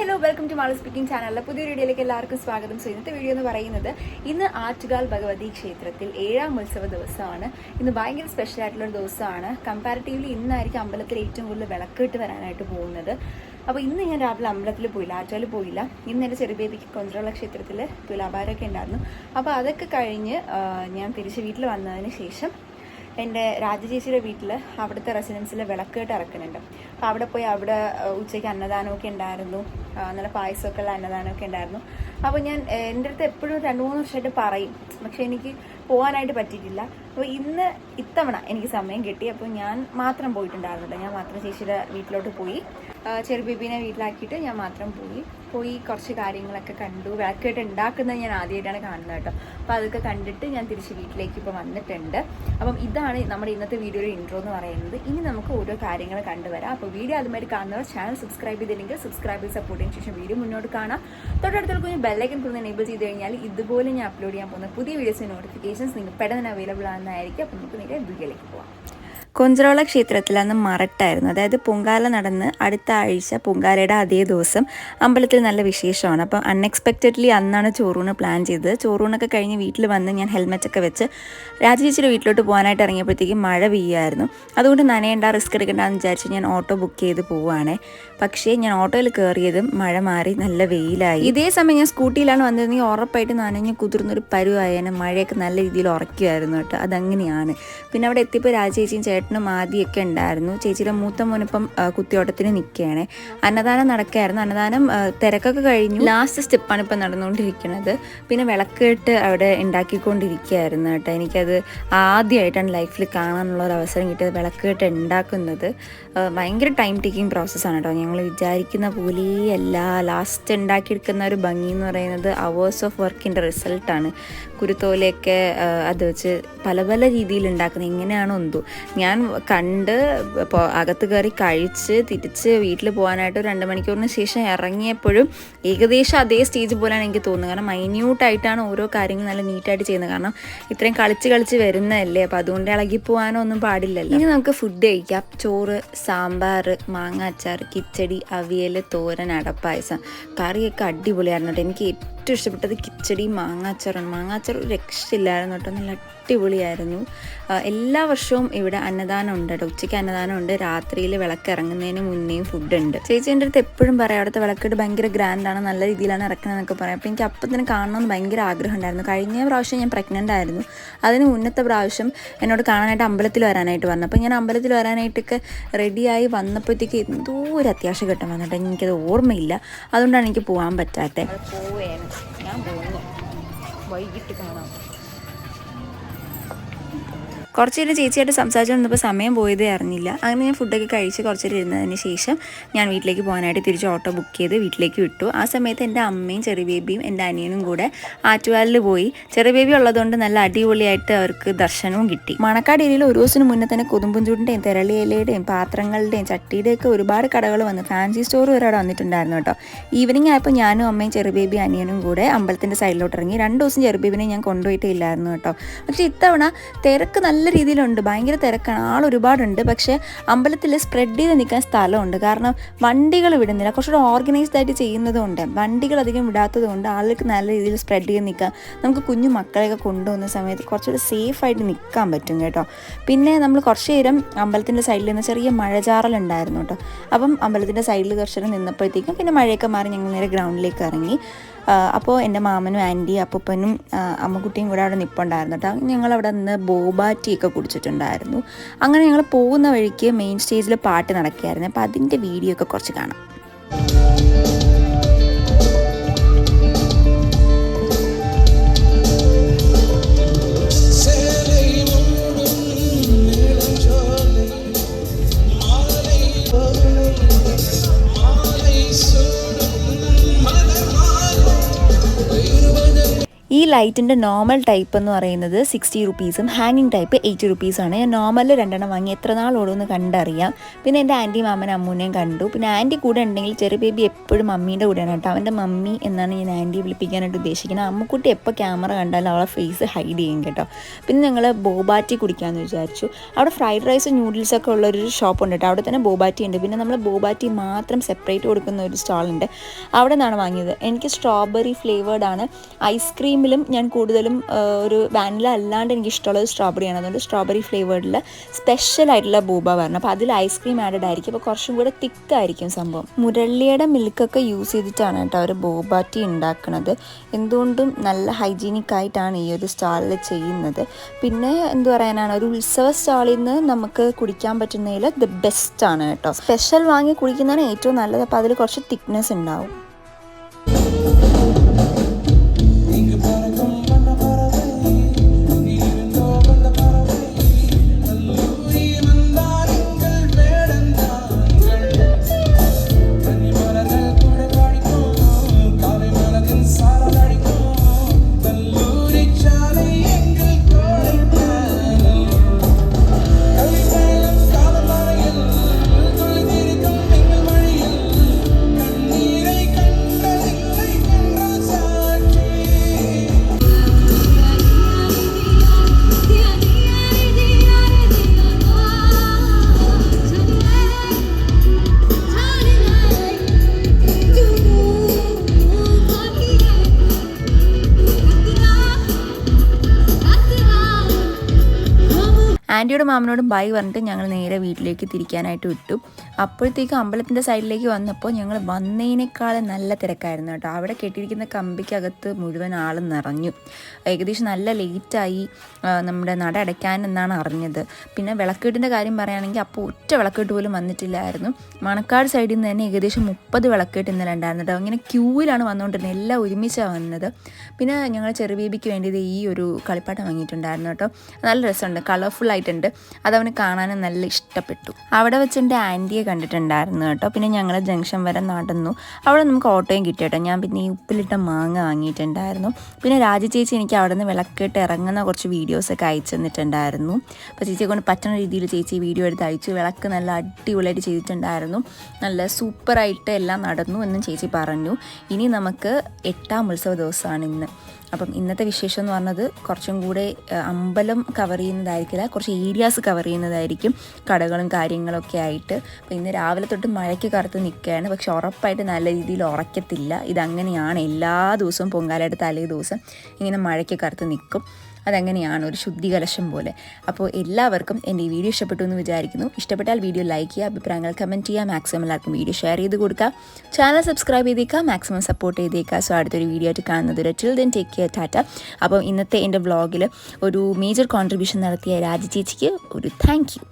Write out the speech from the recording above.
Hello welcome to Malu speaking ചാനലിലെ പുതിയൊരു വീഡിയോയിലേക്ക് എല്ലാവർക്കും സ്വാഗതം. സോ ഇന്നത്തെ വീഡിയോ എന്ന് പറയുന്നത് ഇന്ന് ആറ്റുകാൽ ഭഗവതി ക്ഷേത്രത്തിൽ 7ാം ഉത്സവ ദിവസമാണ്. ഇന്ന് ഭയങ്കര സ്പെഷ്യൽ ആയിട്ടുള്ളൊരു ദിവസമാണ്. കമ്പാരിറ്റീവ്ലി ഇന്നായിരിക്കും അമ്പലത്തിൽ ഏറ്റവും കൂടുതൽ വിളക്കിട്ട് വരാനായിട്ട് പോകുന്നത്. അപ്പോൾ ഇന്ന് ഞാൻ രാവിലെ അമ്പലത്തിൽ പോയില്ല, ആറ്റുകാൽ പോയില്ല. ഇന്ന് എൻ്റെ ചെറിയ ബേബിക്ക് കൊഞ്ചറുള്ള ക്ഷേത്രത്തിൽ തുലാഭാരമൊക്കെ ഉണ്ടായിരുന്നു. അപ്പോൾ അതൊക്കെ കഴിഞ്ഞ് ഞാൻ തിരിച്ച് വീട്ടിൽ വന്നതിന് ശേഷം എൻ്റെ രാജചേച്ചിയുടെ വീട്ടിൽ അവിടുത്തെ റെസിഡൻസിൽ വിളക്കേട്ട് ഇറക്കുന്നുണ്ട്. അപ്പോൾ അവിടെ പോയി അവിടെ ഉച്ചയ്ക്ക് അന്നദാനമൊക്കെ ഉണ്ടായിരുന്നു, നല്ല പായസമൊക്കെ ഉള്ള അന്നദാനമൊക്കെ ഉണ്ടായിരുന്നു. അപ്പോൾ ഞാൻ എൻ്റെ അടുത്ത് എപ്പോഴും 2-3 വർഷമായിട്ട് പറയും, പക്ഷേ എനിക്ക് പോകാനായിട്ട് പറ്റിയിട്ടില്ല. അപ്പോൾ ഇന്ന് ഇത്തവണ എനിക്ക് സമയം കിട്ടി. അപ്പോൾ ഞാൻ മാത്രം പോയിട്ടുണ്ടായിരുന്നില്ല, ഞാൻ മാത്രം ചേച്ചിയുടെ വീട്ടിലോട്ട് പോയി. ചെറിയ ബേബീനെ വീട്ടിലാക്കിയിട്ട് ഞാൻ മാത്രം പോയി കുറച്ച് കാര്യങ്ങളൊക്കെ കണ്ടു. വിളക്കേട്ട് ഉണ്ടാക്കുന്നത് ഞാൻ ആദ്യമായിട്ടാണ് കാണുന്നത് കേട്ടോ. അപ്പോൾ അതൊക്കെ കണ്ടിട്ട് ഞാൻ തിരിച്ച് വീട്ടിലേക്ക് ഇപ്പോൾ വന്നിട്ടുണ്ട്. അപ്പം ഇതാണ് നമ്മുടെ ഇന്നത്തെ വീഡിയോയുടെ ഇൻട്രോ എന്ന് പറയുന്നത്. ഇനി നമുക്ക് ഓരോ കാര്യങ്ങൾ കണ്ടുവരാം. അപ്പോൾ വീഡിയോ ആദ്യമായിട്ട് കാണുന്നവർ ചാനൽ സബ്സ്ക്രൈബ് ചെയ്തില്ലെങ്കിൽ സബ്സ്ക്രൈബ് ചെയ്ത് സപ്പോർട്ട് ചെയ്തതിന് ശേഷം വീഡിയോ മുന്നോട്ട് കാണാം. തൊട്ടടുത്തുള്ള കുഞ്ഞ് ബെല്ലൈക്കൻ ഒന്ന് എനേബിൾ ചെയ്ത് കഴിഞ്ഞാൽ ഇതുപോലെ ഞാൻ അപ്ലോഡ് ചെയ്യാൻ പോകുന്ന പുതിയ വീഡിയോസിൻ്റെ നോട്ടിഫിക്കേഷൻസ് നിങ്ങൾക്ക് പെട്ടെന്ന് അവൈലബിൾ ആകുന്നതായിരിക്കും. അപ്പോൾ നമുക്ക് നേരെ വീഡിയോയിലേക്ക് പോകാം. കൊഞ്ചറോള ക്ഷേത്രത്തിൽ അന്ന് മറട്ടായിരുന്നു, അതായത് പൊങ്കാല നടന്ന് അടുത്ത ആഴ്ച പൊങ്കാലയുടെ അതേ ദിവസം അമ്പലത്തിൽ നല്ല വിശേഷമാണ്. അപ്പം അൺഎക്സ്പെക്റ്റഡ്ലി അന്നാണ് ചോറൂണ് പ്ലാൻ ചെയ്തത്. ചോറൂണൊക്കെ കഴിഞ്ഞ് വീട്ടിൽ വന്ന് ഞാൻ ഹെൽമെറ്റൊക്കെ വെച്ച് രാജചേച്ചിയുടെ വീട്ടിലോട്ട് പോകാനായിട്ട് ഇറങ്ങിയപ്പോഴത്തേക്കും മഴ പെയ്യുമായിരുന്നു. അതുകൊണ്ട് നനയേണ്ട, റിസ്ക് എടുക്കേണ്ടെന്ന് വിചാരിച്ച് ഞാൻ ഓട്ടോ ബുക്ക് ചെയ്ത് പോവുകയാണേ. പക്ഷേ ഞാൻ ഓട്ടോയിൽ കയറിയതും മഴ മാറി നല്ല വെയിലായി. ഇതേ സമയം ഞാൻ സ്കൂട്ടിയിലാണ് വന്നിരുന്നെങ്കിൽ ഉറപ്പായിട്ട് നനഞ്ഞ് കുതിർന്നൊരു പരുവായാണ്. മഴയൊക്കെ നല്ല രീതിയിൽ ഉറക്കുമായിരുന്നു കേട്ടോ. അതങ്ങനെയാണ്. പിന്നെ അവിടെ എത്തിയപ്പോൾ രാജചേച്ചിയും ചേട്ടനും ആദ്യമൊക്കെ ഉണ്ടായിരുന്നു. ചേച്ചിയുടെ മൂത്ത മോനിപ്പം കുത്തിയോട്ടത്തിന് നിൽക്കുകയാണ്. അന്നദാനം നടക്കുകയായിരുന്നു. അന്നദാനം തിരക്കൊക്കെ കഴിഞ്ഞു. ലാസ്റ്റ് സ്റ്റെപ്പാണ് ഇപ്പം നടന്നുകൊണ്ടിരിക്കുന്നത്. പിന്നെ വിളക്കേട്ട് അവിടെ ഉണ്ടാക്കിക്കൊണ്ടിരിക്കുകയായിരുന്നു കേട്ടോ. എനിക്കത് ആദ്യമായിട്ടാണ് ലൈഫിൽ കാണാനുള്ള ഒരു അവസരം കിട്ടിയത്. വിളക്കേട്ട് ഉണ്ടാക്കുന്നത് ഭയങ്കര ടൈം ടേക്കിംഗ് പ്രോസസ്സാണ് കേട്ടോ. ഞങ്ങൾ വിചാരിക്കുന്ന പോലെയല്ല. ലാസ്റ്റ് ഉണ്ടാക്കിയെടുക്കുന്ന ഒരു ഭംഗി എന്ന് പറയുന്നത് അവേഴ്സ് ഓഫ് വർക്കിൻ്റെ റിസൾട്ടാണ്. കുരുത്തോലയൊക്കെ അത് വെച്ച് പല പല രീതിയിൽ ഉണ്ടാക്കുന്നത് എങ്ങനെയാണോ എന്തോ. ഞാൻ കണ്ട് അകത്ത് കയറി കഴിച്ച് തിരിച്ച് വീട്ടിൽ പോകാനായിട്ട് 2 മണിക്കൂറിന് ശേഷം ഇറങ്ങിയപ്പോഴും ഏകദേശം അതേ സ്റ്റേജ് പോലെയാണ് എനിക്ക് തോന്നുന്നത്. കാരണം മൈന്യൂട്ടായിട്ടാണ് ഓരോ കാര്യങ്ങളും നല്ല നീറ്റായിട്ട് ചെയ്യുന്നത്. കാരണം ഇത്രയും കളിച്ച് വരുന്നതല്ലേ, അപ്പോൾ അതുകൊണ്ട് ഇളകിപ്പോകാനോ ഒന്നും പാടില്ലല്ലോ. ഇനി നമുക്ക് ഫുഡ് കഴിക്കാം. ചോറ്, സാമ്പാർ, മാങ്ങ അച്ചാർ, കിച്ചടി, അവിയൽ, തോരൻ, അടപ്പായസം. കറിയൊക്കെ അടിപൊളിയായിരുന്നു കേട്ടോ. എനിക്ക് ഏറ്റവും ഇഷ്ടപ്പെട്ടത് കിച്ചടി മാങ്ങാച്ചാറാണ്. മാങ്ങാച്ചാർ ഒരു രക്ഷയില്ലായിരുന്നു കേട്ടോ, നല്ല അടിപൊളിയായിരുന്നു. എല്ലാ വർഷവും ഇവിടെ അന്നദാനം ഉണ്ട് കേട്ടോ. ഉച്ചയ്ക്ക് അന്നദാനം ഉണ്ട്, രാത്രിയിൽ വിളക്കിറങ്ങുന്നതിന് മുന്നേയും ഫുഡ് ഉണ്ട്. ചേച്ചി എൻ്റെ അടുത്ത് എപ്പോഴും പറയാം അവിടുത്തെ വിളക്കിട്ട് ഭയങ്കര ഗ്രാൻഡാണ്, നല്ല രീതിയിലാണ് ഇറക്കണമെന്നൊക്കെ പറയാം. അപ്പോൾ എനിക്ക് അപ്പം തന്നെ കാണണമെന്ന് ഭയങ്കര ആഗ്രഹം ഉണ്ടായിരുന്നു. കഴിഞ്ഞ പ്രാവശ്യം ഞാൻ പ്രഗ്നൻ്റ് ആയിരുന്നു. അതിന് മുന്നത്തെ പ്രാവശ്യം എന്നോട് കാണാനായിട്ട് അമ്പലത്തിൽ വരാനായിട്ട് പറഞ്ഞു. അപ്പോൾ ഞാൻ അമ്പലത്തിൽ വരാനായിട്ടൊക്കെ റെഡിയായി വന്നപ്പോഴത്തേക്ക് എന്തോ ഒരു അത്യാവശ്യ ഘട്ടം വന്നിട്ട് എനിക്കത് ഓർമ്മയില്ല. അതുകൊണ്ടാണ് എനിക്ക് പോകാൻ പറ്റാത്തത്. ഞാൻ പോകുന്നു, വൈകിട്ട് കാണാം. കുറച്ച് നേരം ചേച്ചിയായിട്ട് സംസാരിച്ചു വന്നപ്പോൾ സമയം പോയതേ അറിഞ്ഞില്ല. അങ്ങനെ ഞാൻ ഫുഡൊക്കെ കഴിച്ച് കുറച്ച് നേരം ഇരുന്നതിന് ശേഷം ഞാൻ വീട്ടിലേക്ക് പോകാനായിട്ട് തിരിച്ച് ഓട്ടോ ബുക്ക് ചെയ്ത് വീട്ടിലേക്ക് വിട്ടു. ആ സമയത്ത് എൻ്റെ അമ്മയും ചെറിയ ബേബിയും എൻ്റെ അനിയനും കൂടെ ആറ്റുകാലിൽ പോയി. ചെറിയ ബേബി ഉള്ളതുകൊണ്ട് നല്ല അടിപൊളിയായിട്ട് അവർക്ക് ദർശനവും കിട്ടി. മണക്കാട് ഏരിയയിൽ ഒരു ദിവസത്തിന് മുന്നേ തന്നെ കൊതുമ്പുംചൂടിൻ്റെയും തെരളിയിലയുടെയും പാത്രങ്ങളുടെയും ചട്ടിയുടെയൊക്കെ ഒരുപാട് കടകൾ വന്ന് ഫാൻസി സ്റ്റോർ വരെ അവിടെ വന്നിട്ടുണ്ടായിരുന്നു കേട്ടോ. ഈവനിങ് ആയപ്പോൾ ഞാനും അമ്മയും ചെറിയ ബേബി അനിയനും കൂടെ അമ്പലത്തിൻ്റെ സൈഡിലോട്ട് ഇറങ്ങി. 2 ദിവസം ചെറിയ ബേബിനെ ഞാൻ കൊണ്ടുപോയിട്ടേ ഇല്ലായിരുന്നു കേട്ടോ. പക്ഷേ ഇത്തവണ തിരക്ക് നല്ല രീതിയിലുണ്ട്, ഭയങ്കര തിരക്കാണ്, ആളൊരുപാടുണ്ട്. പക്ഷേ അമ്പലത്തിൽ സ്പ്രെഡ് ചെയ്ത് നിൽക്കാൻ സ്ഥലമുണ്ട്. കാരണം വണ്ടികൾ വിടുന്നില്ല, കുറച്ചുകൂടെ ഓർഗനൈസ്ഡ് ആയിട്ട് ചെയ്യുന്നതുകൊണ്ട് വണ്ടികൾ അധികം വിടാത്തത് കൊണ്ട് ആളുകൾക്ക് നല്ല രീതിയിൽ സ്പ്രെഡ് ചെയ്ത് നിൽക്കാം. നമുക്ക് കുഞ്ഞു മക്കളെയൊക്കെ കൊണ്ടുപോകുന്ന സമയത്ത് കുറച്ചുകൂടെ സേഫായിട്ട് നിൽക്കാൻ പറ്റും കേട്ടോ. പിന്നെ നമ്മൾ കുറച്ച് നേരം അമ്പലത്തിൻ്റെ സൈഡിൽ നിന്ന് ചെറിയ മഴചാറലുണ്ടായിരുന്നു കേട്ടോ. അപ്പം അമ്പലത്തിൻ്റെ സൈഡിൽ കുറച്ച് നേരം നിന്നപ്പോഴത്തേക്കും പിന്നെ മഴയൊക്കെ മാറി ഞങ്ങൾ നേരെ ഗ്രൗണ്ടിലേക്ക് ഇറങ്ങി. അപ്പോൾ എൻ്റെ മാമനും ആൻറ്റി അപ്പൂപ്പനും അമ്മക്കുട്ടിയും കൂടെ അവിടെ നിൽപ്പുണ്ടായിരുന്നു കേട്ടോ. ഞങ്ങളവിടെ നിന്ന് ബോബാറ്റിയൊക്കെ കുടിച്ചിട്ടുണ്ടായിരുന്നു. അങ്ങനെ ഞങ്ങൾ പോകുന്ന വഴിക്ക് മെയിൻ സ്റ്റേജിൽ പാട്ട് നടക്കുകയായിരുന്നു. അപ്പോൾ അതിൻ്റെ വീഡിയോ ഒക്കെ കുറച്ച് കാണാം. ഈ ലൈറ്റിൻ്റെ നോർമൽ ടൈപ്പ് എന്ന് പറയുന്നത് 60 റുപ്പീസും ഹാങ്ങിങ് ടൈപ്പ് 80 റുപ്പീസാണ്. ഞാൻ നോർമലിൽ 2 വാങ്ങി എത്ര നാളോടുമെന്ന് കണ്ടറിയാം. പിന്നെ എൻ്റെ ആൻറ്റി മാമനും അമ്മൂനെയും കണ്ടു. പിന്നെ ആൻറ്റി കൂടെ ഉണ്ടെങ്കിൽ ചെറിയ ബേബി എപ്പോഴും മമ്മീൻ്റെ കൂടെയാണ് കേട്ടോ. അവൻ്റെ മമ്മി എന്നാണ് ഞാൻ ആൻറ്റിയെ വിളിപ്പിക്കാനായിട്ട് ഉദ്ദേശിക്കുന്നത്. അമ്മുക്കുട്ടി എപ്പോൾ ക്യാമറ കണ്ടാലും അവളെ ഫേസ് ഹൈഡ് ചെയ്യും കേട്ടോ. പിന്നെ ഞങ്ങൾ ബോബാറ്റി കുടിക്കാമെന്ന് വിചാരിച്ചു. അവിടെ ഫ്രൈഡ് റൈസ് നൂഡിൽസൊക്കെ ഉള്ളൊരു ഷോപ്പ് ഉണ്ട് കേട്ടോ. അവിടെ തന്നെ ബോബാറ്റി ഉണ്ട്. പിന്നെ നമ്മൾ ബോബാറ്റി മാത്രം സെപ്പറേറ്റ് കൊടുക്കുന്ന ഒരു സ്റ്റാളുണ്ട്. അവിടെ നിന്നാണ് വാങ്ങിയത്. എനിക്ക് സ്ട്രോബെറി ഫ്ലേവേർഡ് ആണ്. ഐസ്ക്രീമിലും ഞാൻ കൂടുതലും ഒരു വാനില അല്ലാണ്ട് എനിക്ക് ഇഷ്ടമുള്ളത് സ്ട്രോബെറിയാണ്. അതുകൊണ്ട് സ്ട്രോബെറി ഫ്ലേവേർഡിൽ സ്പെഷ്യലായിട്ടുള്ള ബോബ വരണം. അപ്പോൾ അതിൽ ഐസ്ക്രീം ആഡഡ് ആയിരിക്കും. അപ്പോൾ കുറച്ചും കൂടെ തിക്കായിരിക്കും സംഭവം. മുരളിയുടെ മിൽക്കൊക്കെ യൂസ് ചെയ്തിട്ടാണ് കേട്ടോ അവർ ബോബാറ്റി ഉണ്ടാക്കുന്നത്. എന്തുകൊണ്ടും നല്ല ഹൈജീനിക് ആയിട്ടാണ് ഈ ഒരു സ്റ്റാളിൽ ചെയ്യുന്നത്. പിന്നെ എന്തു പറയാനാണ്, ഒരു ഉത്സവ സ്റ്റാളിൽ നിന്ന് നമുക്ക് കുടിക്കാൻ പറ്റുന്നതിൽ ദ ബെസ്റ്റ് ആണ് കേട്ടോ. സ്പെഷ്യൽ വാങ്ങി കുടിക്കുന്നതാണ് ഏറ്റവും നല്ലത്. അപ്പോൾ അതിൽ കുറച്ച് തിക്നെസ് ഉണ്ടാവും. ആൻറ്റിയോടും മാമനോടും ബൈ പറഞ്ഞിട്ട് ഞങ്ങൾ നേരെ വീട്ടിലേക്ക് തിരിക്കാനായിട്ട് വിട്ടു. അപ്പോഴത്തേക്കും അമ്പലത്തിൻ്റെ സൈഡിലേക്ക് വന്നപ്പോൾ ഞങ്ങൾ വന്നതിനേക്കാളും നല്ല തിരക്കായിരുന്നു കേട്ടോ. അവിടെ കെട്ടിയിരിക്കുന്ന കമ്പിക്കകത്ത് മുഴുവൻ ആളും നിറഞ്ഞു. ഏകദേശം നല്ല ലേറ്റായി നമ്മുടെ നട അടയ്ക്കാനെന്നാണ് അറിഞ്ഞത്. പിന്നെ വിളക്കെട്ടിൻ്റെ കാര്യം പറയുകയാണെങ്കിൽ അപ്പോൾ ഒറ്റ വിളക്കെട്ട് പോലും വന്നിട്ടില്ലായിരുന്നു. മണക്കാട് സൈഡിൽ നിന്ന് തന്നെ ഏകദേശം 30 വിളക്കെട്ട് ഇന്നലെ ഉണ്ടായിരുന്നു കേട്ടോ. അങ്ങനെ ക്യൂവിലാണ് വന്നുകൊണ്ടിരുന്നത്. എല്ലാം ഒരുമിച്ചാണ് വന്നത്. പിന്നെ ഞങ്ങൾ ചെറിയ ബേബിക്ക് വേണ്ടിയത് ഈ ഒരു കളിപ്പാട്ടം വാങ്ങിയിട്ടുണ്ടായിരുന്നു കേട്ടോ. നല്ല രസമുണ്ട്, കളർഫുൾ ആയിട്ടുണ്ട്. അതവന് കാണാനും നല്ല ഇഷ്ടപ്പെട്ടു. അവിടെ വെച്ച് എൻ്റെ ആൻറ്റിയെ കണ്ടിട്ടുണ്ടായിരുന്നു കേട്ടോ. പിന്നെ ഞങ്ങൾ ജംഗ്ഷൻ വരെ നടന്നു. അവിടെ നമുക്ക് ഓട്ടോയും കിട്ടി കേട്ടോ. ഞാൻ പിന്നെ ഈ ഉപ്പിലിട്ട മാങ്ങ വാങ്ങിയിട്ടുണ്ടായിരുന്നു. പിന്നെ രാജി ചേച്ചി എനിക്ക് അവിടെ നിന്ന് വിളക്കിട്ട് ഇറങ്ങുന്ന കുറച്ച് വീഡിയോസൊക്കെ അയച്ചു തന്നിട്ടുണ്ടായിരുന്നു. അപ്പോൾ ചേച്ചിയെ കൊണ്ട് പറ്റുന്ന രീതിയിൽ ചേച്ചി വീഡിയോ എടുത്ത് അയച്ചു. വിളക്ക് നല്ല അടിപൊളിയായിട്ട് ചെയ്തിട്ടുണ്ടായിരുന്നു. നല്ല സൂപ്പറായിട്ട് എല്ലാം നടന്നു എന്നും ചേച്ചി പറഞ്ഞു. ഇനി നമുക്ക് 8ാം ഉത്സവ ദിവസമാണ് ഇന്ന്. അപ്പം ഇന്നത്തെ വിശേഷം എന്ന് പറഞ്ഞത് കുറച്ചും കൂടെ അമ്പലം കവർ ചെയ്യുന്നതായിരിക്കില്ല, കുറച്ച് ഏരിയാസ് കവർ ചെയ്യുന്നതായിരിക്കും, കടകളും കാര്യങ്ങളൊക്കെ ആയിട്ട്. അപ്പോൾ ഇന്ന് രാവിലെ തൊട്ട് മഴയ്ക്ക് കറുത്ത് നിൽക്കുകയാണ്. പക്ഷെ ഉറപ്പായിട്ട് നല്ല രീതിയിൽ ഉറക്കത്തില്ല. ഇതങ്ങനെയാണ്, എല്ലാ ദിവസവും പൊങ്കാലയുടെ തലേ ദിവസം ഇങ്ങനെ മഴയ്ക്ക് കറുത്ത് നിൽക്കും. അതങ്ങനെയാണ്, ഒരു ശുദ്ധി കലശം പോലെ. അപ്പോൾ എല്ലാവർക്കും എൻ്റെ ഈ വീഡിയോ ഇഷ്ടപ്പെട്ടു എന്ന് വിചാരിക്കുന്നു. ഇഷ്ടപ്പെട്ടാൽ വീഡിയോ ലൈക്ക് ചെയ്യുക, അഭിപ്രായങ്ങൾ കമൻറ്റ് ചെയ്യുക, മാക്സിമം എല്ലാവർക്കും വീഡിയോ ഷെയർ ചെയ്ത് കൊടുക്കുക, ചാനൽ സബ്സ്ക്രൈബ് ചെയ്തേക്കുക, മാക്സിമം സപ്പോർട്ട് ചെയ്തേക്കുക. സോ അടുത്തൊരു വീഡിയോ ആയിട്ട് കാണുന്നത് വരെ till then take care, Tata. അപ്പോൾ ഇന്നത്തെ എൻ്റെ വ്ളോഗിൽ ഒരു മേജർ കോൺട്രിബ്യൂഷൻ നടത്തിയ രാജി ചേച്ചിക്ക് ഒരു താങ്ക് യു.